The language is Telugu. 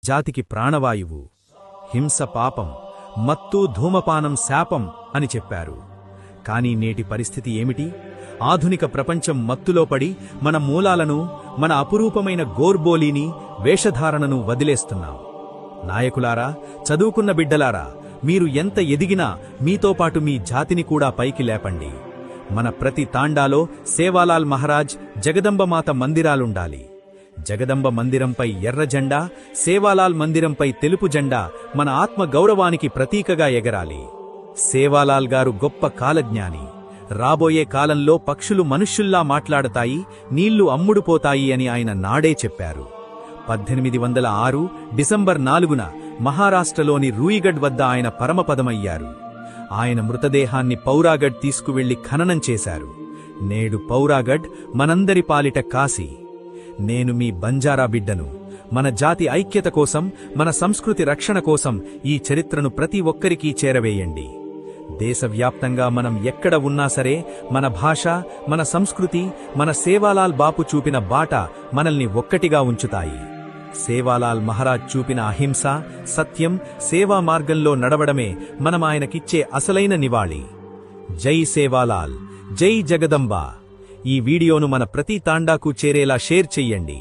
జాతికి ప్రాణవాయువు. హింస పాపం, మత్తు ధూమపానం శాపం అని చెప్పారు. కానీ నేటి పరిస్థితి ఏమిటి? ఆధునిక ప్రపంచం మత్తులో పడి మన మూలాలను, మన అపురూపమైన గోర్బోలీని, వేషధారణను వదిలేస్తున్నాం. నాయకులారా, చదువుకున్న బిడ్డలారా, మీరు ఎంత ఎదిగినా మీతో పాటు మీ జాతిని కూడా పైకి లేపండి. మన ప్రతి తాండాలో సేవాలాల్ మహారాజ్ జగదంబమాత మందిరాలుండాలి. జగదంబ మందిరంపై ఎర్ర జెండా, సేవాలాల్ మందిరంపై తెలుపు జెండా మన ఆత్మ గౌరవానికి ప్రతీకగా ఎగరాలి. సేవాలాల్ గారు గొప్ప కాలజ్ఞాని. రాబోయే కాలంలో పక్షులు మనుష్యుల్లా మాట్లాడతాయి, నీళ్లు అమ్ముడుపోతాయి అని ఆయన నాడే చెప్పారు. 1806 డిసెంబర్ 4న మహారాష్ట్రలోని రూయిగఢ్ వద్ద ఆయన పరమపదమయ్యారు. ఆయన మృతదేహాన్ని పౌరాగఢ్ తీసుకువెళ్లి ఖననం చేశారు. నేడు పౌరాగఢ్ మనందరి పాలిట కాశీ. నేను మీ బంజారా బిడ్డను. మన జాతి ఐక్యత కోసం, మన సంస్కృతి రక్షణ కోసం ఈ చరిత్రను ప్రతి ఒక్కరికీ చేరవేయండి. దేశవ్యాప్తంగా మనం ఎక్కడ ఉన్నా సరే మన భాష, మన సంస్కృతి, మన సేవాలాల్ బాపు చూపిన బాట మనల్ని ఒక్కటిగా ఉంచుతాయి. సేవాలాల్ మహారాజ్ చూపిన అహింస, సత్యం, సేవా మార్గంలో నడవడమే మనం ఆయనకిచ్చే అసలైన నివాళి. జై సేవాలాల్, జై జగదంబ. ఈ వీడియోను మన ప్రతి తాండాకు చేరేలా షేర్ చెయ్యండి.